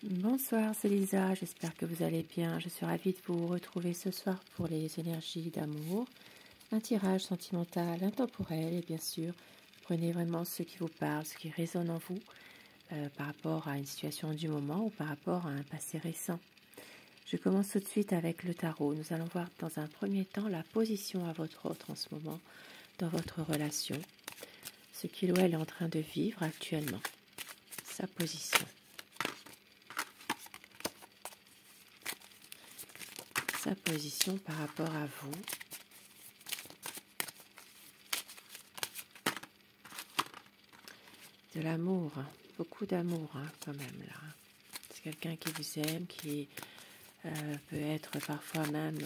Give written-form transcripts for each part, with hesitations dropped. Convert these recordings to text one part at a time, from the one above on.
Bonsoir, c'est Lisa, j'espère que vous allez bien. Je suis ravie de vous retrouver ce soir pour les énergies d'amour. Un tirage sentimental, intemporel et bien sûr, prenez vraiment ce qui vous parle, ce qui résonne en vous par rapport à une situation du moment ou par rapport à un passé récent. Je commence tout de suite avec le tarot. Nous allons voir dans un premier temps la position à votre autre en ce moment dans votre relation, ce qu'il ou elle est en train de vivre actuellement, sa position. Sa position par rapport à vous. De l'amour, beaucoup d'amour quand même là. C'est quelqu'un qui vous aime, qui peut être parfois même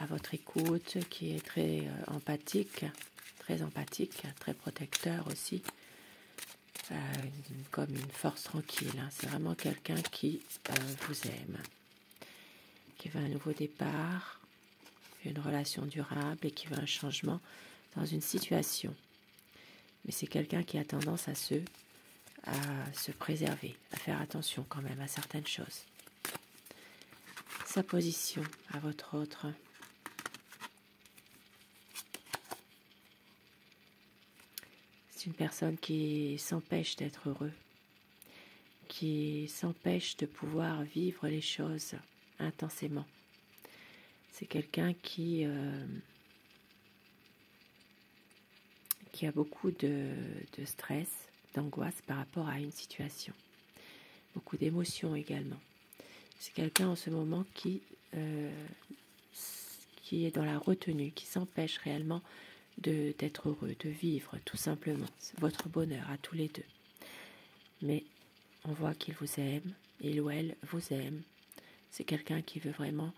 à votre écoute, qui est très empathique, très protecteur aussi, comme une force tranquille. C'est vraiment quelqu'un qui vous aime, qui veut un nouveau départ, une relation durable et qui veut un changement dans une situation. Mais c'est quelqu'un qui a tendance à se préserver, à faire attention quand même à certaines choses. Sa position à votre autre. C'est une personne qui s'empêche d'être heureux, qui s'empêche de pouvoir vivre les choses intensément. C'est quelqu'un qui a beaucoup de stress, d'angoisse par rapport à une situation. Beaucoup d'émotions également. C'est quelqu'un en ce moment qui est dans la retenue, qui s'empêche réellement d'être heureux, de vivre tout simplement. C'est votre bonheur à tous les deux. Mais on voit qu'il vous aime, il ou elle vous aime. C'est quelqu'un qui veut vraiment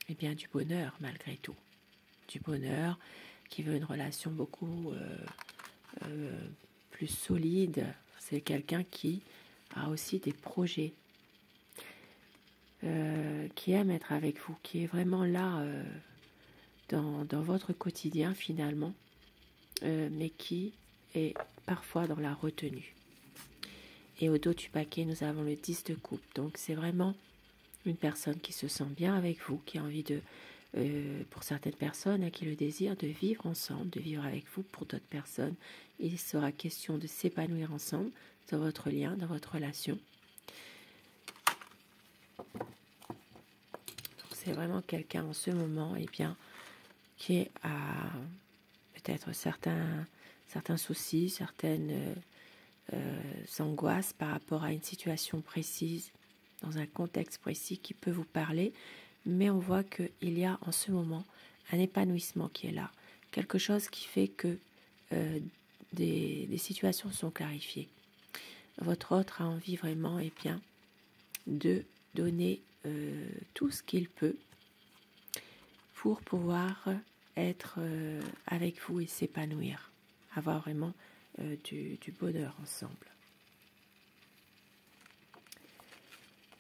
du bonheur malgré tout. Du bonheur, qui veut une relation beaucoup plus solide. C'est quelqu'un qui a aussi des projets, qui aime être avec vous, qui est vraiment là dans votre quotidien finalement, mais qui est parfois dans la retenue. Et au dos du paquet, nous avons le 10 de coupe. Donc c'est vraiment une personne qui se sent bien avec vous, qui a envie de, pour certaines personnes, qui le désirent, de vivre ensemble, de vivre avec vous. Pour d'autres personnes, il sera question de s'épanouir ensemble dans votre lien, dans votre relation. C'est vraiment quelqu'un en ce moment, qui est à peut-être certains soucis, certaines angoisses par rapport à une situation précise, dans un contexte précis qui peut vous parler, mais on voit qu'il y a en ce moment un épanouissement qui est là, quelque chose qui fait que des situations sont clarifiées. Votre autre a envie vraiment de donner tout ce qu'il peut pour pouvoir être avec vous et s'épanouir, avoir vraiment du bonheur ensemble.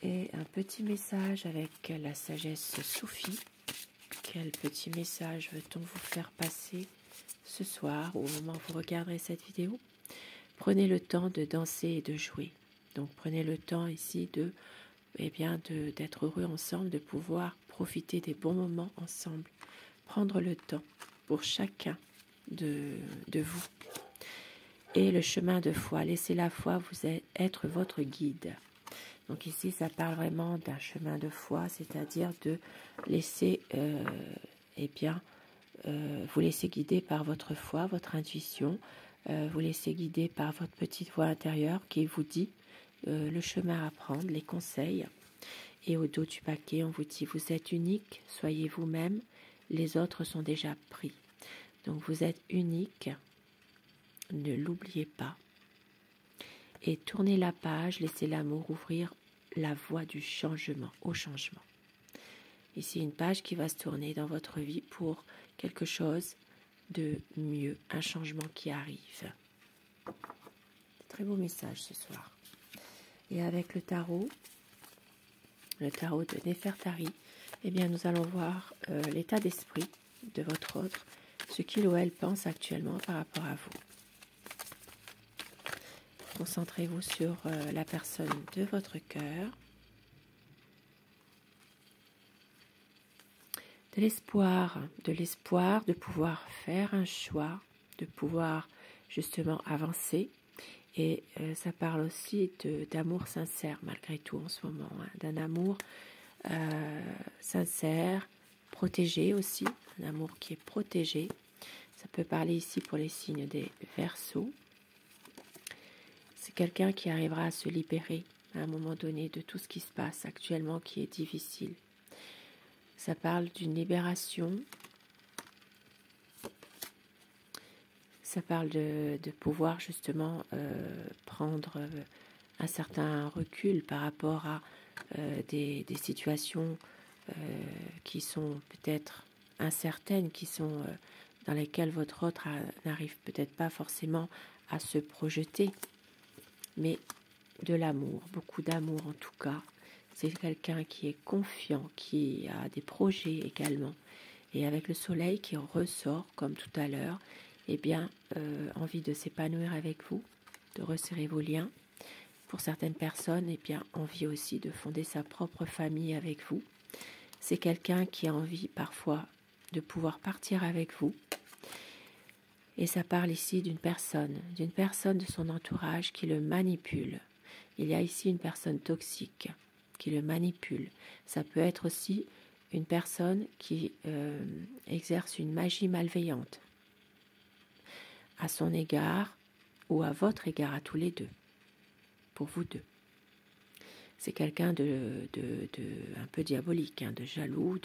Et un petit message avec la sagesse soufie. Quel petit message veut-on vous faire passer ce soir, au moment où vous regarderez cette vidéo? Prenez le temps de danser et de jouer. Donc prenez le temps ici d'être heureux ensemble, de pouvoir profiter des bons moments ensemble. Prendre le temps pour chacun de vous. Et le chemin de foi, laissez la foi vous être votre guide. Donc ici, ça parle vraiment d'un chemin de foi, c'est-à-dire de laisser, vous laisser guider par votre foi, votre intuition, vous laisser guider par votre petite voix intérieure qui vous dit le chemin à prendre, les conseils. Et au dos du paquet, on vous dit, vous êtes unique, soyez vous-même, les autres sont déjà pris. Donc vous êtes unique, ne l'oubliez pas. Et tournez la page, laissez l'amour ouvrir la voie du changement, au changement. Ici, une page qui va se tourner dans votre vie pour quelque chose de mieux, un changement qui arrive. Très beau message ce soir. Et avec le tarot de Néfertari, nous allons voir l'état d'esprit de votre autre, ce qu'il ou elle pense actuellement par rapport à vous. concentrez-vous sur la personne de votre cœur. De l'espoir de pouvoir faire un choix, de pouvoir justement avancer. Et ça parle aussi d'amour sincère malgré tout en ce moment, hein, d'un amour sincère, protégé aussi, un amour qui est protégé. Ça peut parler ici pour les signes des Verseaux. C'est quelqu'un qui arrivera à se libérer à un moment donné de tout ce qui se passe actuellement qui est difficile. Ça parle d'une libération. Ça parle de pouvoir justement prendre un certain recul par rapport à des situations qui sont peut-être incertaines, qui sont dans lesquelles votre autre n'arrive peut-être pas forcément à se projeter, mais de l'amour, beaucoup d'amour en tout cas. C'est quelqu'un qui est confiant, qui a des projets également. Et avec le soleil qui ressort, comme tout à l'heure, eh bien, envie de s'épanouir avec vous, de resserrer vos liens. Pour certaines personnes, eh bien, envie aussi de fonder sa propre famille avec vous. C'est quelqu'un qui a envie parfois de pouvoir partir avec vous. Et ça parle ici d'une personne de son entourage qui le manipule. Il y a ici une personne toxique qui le manipule. Ça peut être aussi une personne qui exerce une magie malveillante à son égard ou à votre égard, à tous les deux, pour vous deux. C'est quelqu'un un peu diabolique, hein, de jaloux,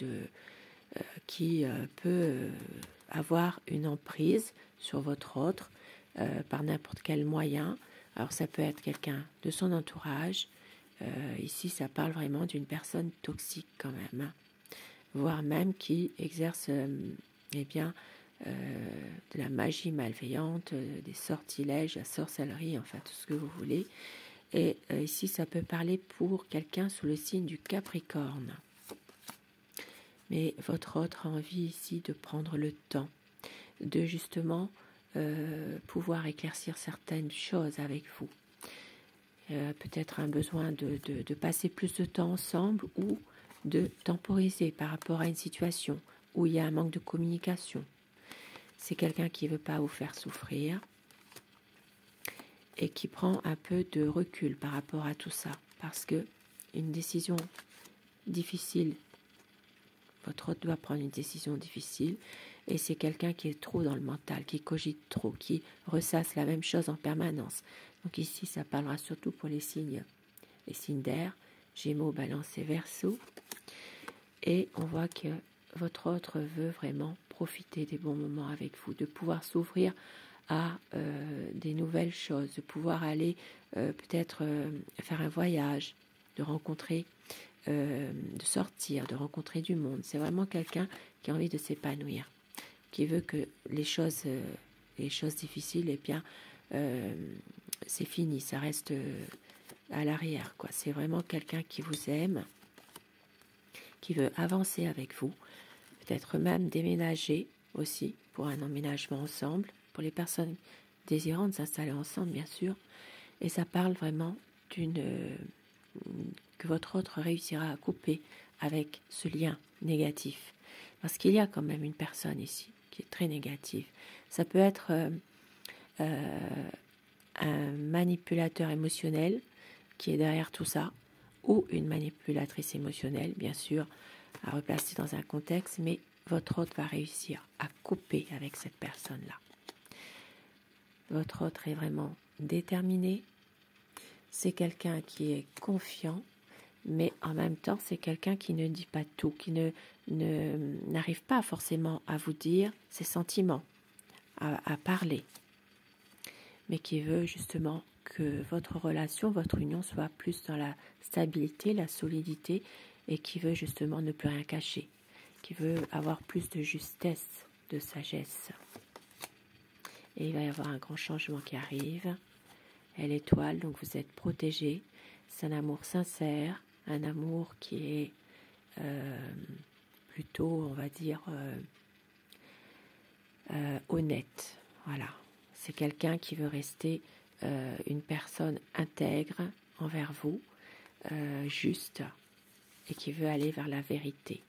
qui peut avoir une emprise sur votre autre par n'importe quel moyen. Alors ça peut être quelqu'un de son entourage. Ici, ça parle vraiment d'une personne toxique quand même, hein, voire même qui exerce eh bien, de la magie malveillante, des sortilèges, la sorcellerie, enfin tout ce que vous voulez. Et ici, ça peut parler pour quelqu'un sous le signe du Capricorne. Mais votre autre a envie ici de prendre le temps, de justement pouvoir éclaircir certaines choses avec vous. Peut-être un besoin de passer plus de temps ensemble ou de temporiser par rapport à une situation où il y a un manque de communication. C'est quelqu'un qui ne veut pas vous faire souffrir et qui prend un peu de recul par rapport à tout ça. Parce que une décision difficile, votre autre doit prendre une décision difficile et c'est quelqu'un qui est trop dans le mental, qui cogite trop, qui ressasse la même chose en permanence. Donc ici, ça parlera surtout pour les signes d'air, Gémeaux, Balance et Verseau. Et on voit que votre autre veut vraiment profiter des bons moments avec vous, de pouvoir s'ouvrir à des nouvelles choses, de pouvoir aller peut-être faire un voyage, de rencontrer, de sortir, de rencontrer du monde. C'est vraiment quelqu'un qui a envie de s'épanouir, qui veut que les choses difficiles, eh bien, c'est fini, ça reste à l'arrière, quoi. C'est vraiment quelqu'un qui vous aime, qui veut avancer avec vous, peut-être même déménager aussi pour un emménagement ensemble, pour les personnes désirant de s'installer ensemble, bien sûr. Et ça parle vraiment que votre autre réussira à couper avec ce lien négatif. Parce qu'il y a quand même une personne ici qui est très négative. Ça peut être un manipulateur émotionnel qui est derrière tout ça, ou une manipulatrice émotionnelle, bien sûr, à replacer dans un contexte, mais votre autre va réussir à couper avec cette personne-là. Votre autre est vraiment déterminé. C'est quelqu'un qui est confiant, mais en même temps, c'est quelqu'un qui ne dit pas tout, qui n'arrive pas forcément à vous dire ses sentiments, à parler, mais qui veut justement que votre relation, votre union soit plus dans la stabilité, la solidité, et qui veut justement ne plus rien cacher, qui veut avoir plus de justesse, de sagesse. Et il va y avoir un grand changement qui arrive. Et l'étoile, donc vous êtes protégé. C'est un amour sincère, un amour qui est plutôt, on va dire, honnête. Voilà. C'est quelqu'un qui veut rester une personne intègre envers vous, juste, et qui veut aller vers la vérité.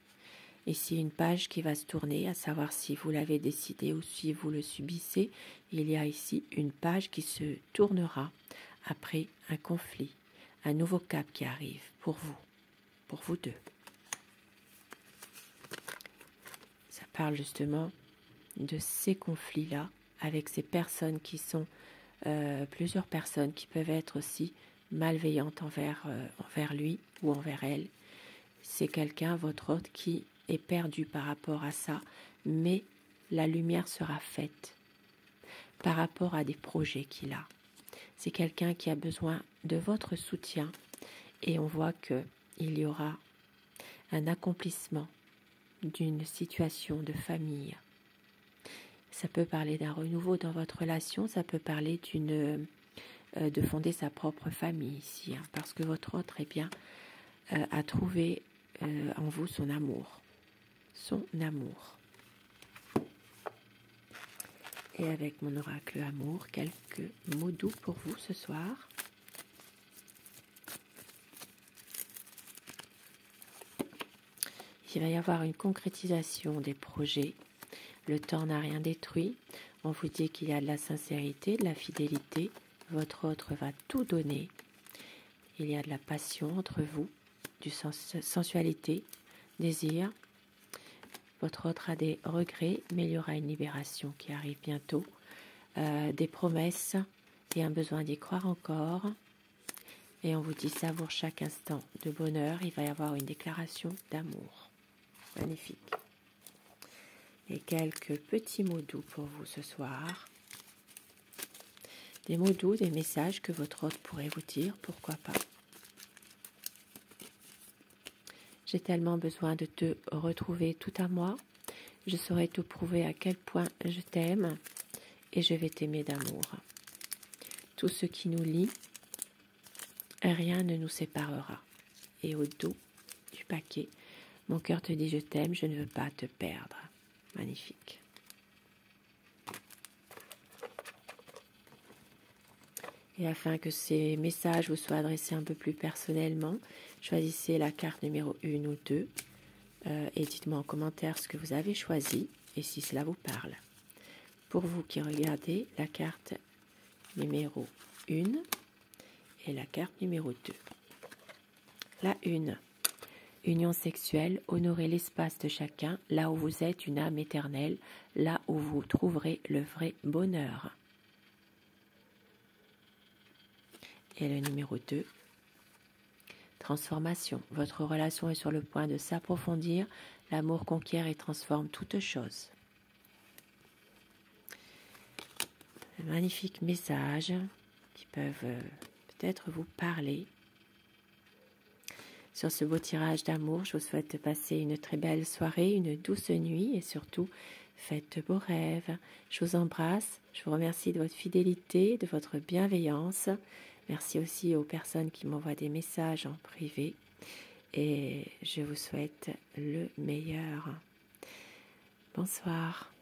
Ici, une page qui va se tourner, à savoir si vous l'avez décidé ou si vous le subissez. Il y a ici une page qui se tournera après un conflit, un nouveau cap qui arrive pour vous deux. Ça parle justement de ces conflits-là avec ces personnes qui sont plusieurs personnes qui peuvent être aussi malveillantes envers lui ou envers elle. C'est quelqu'un, votre autre, qui est perdu par rapport à ça, mais la lumière sera faite par rapport à des projets qu'il a. C'est quelqu'un qui a besoin de votre soutien et on voit qu'il y aura un accomplissement d'une situation de famille. Ça peut parler d'un renouveau dans votre relation, ça peut parler de fonder sa propre famille ici, hein, parce que votre autre a trouvé en vous son amour. Son amour. Et avec mon oracle amour, quelques mots doux pour vous ce soir. Il va y avoir une concrétisation des projets. Le temps n'a rien détruit. On vous dit qu'il y a de la sincérité, de la fidélité. Votre autre va tout donner. Il y a de la passion entre vous, du sensualité, désir. Votre autre a des regrets, mais il y aura une libération qui arrive bientôt. Des promesses et un besoin d'y croire encore. Et on vous dit savoure chaque instant de bonheur. Il va y avoir une déclaration d'amour. Magnifique. Et quelques petits mots doux pour vous ce soir. Des mots doux, des messages que votre hôte pourrait vous dire, pourquoi pas. J'ai tellement besoin de te retrouver tout à moi. Je saurais te prouver à quel point je t'aime et je vais t'aimer d'amour. Tout ce qui nous lie, rien ne nous séparera. Et au dos du paquet, mon cœur te dit je t'aime, je ne veux pas te perdre. Magnifique. Et afin que ces messages vous soient adressés un peu plus personnellement, choisissez la carte numéro 1 ou 2 et dites-moi en commentaire ce que vous avez choisi et si cela vous parle. Pour vous qui regardez, la carte numéro 1 et la carte numéro 2. La 1. Union sexuelle, honorez l'espace de chacun, là où vous êtes une âme éternelle, là où vous trouverez le vrai bonheur. Et le numéro 2. Transformation. Votre relation est sur le point de s'approfondir. L'amour conquiert et transforme toute chose. Un magnifique message qui peuvent peut-être vous parler. Sur ce beau tirage d'amour, je vous souhaite de passer une très belle soirée, une douce nuit et surtout, faites de beaux rêves. Je vous embrasse. Je vous remercie de votre fidélité, de votre bienveillance. Merci aussi aux personnes qui m'envoient des messages en privé. Et je vous souhaite le meilleur. Bonsoir.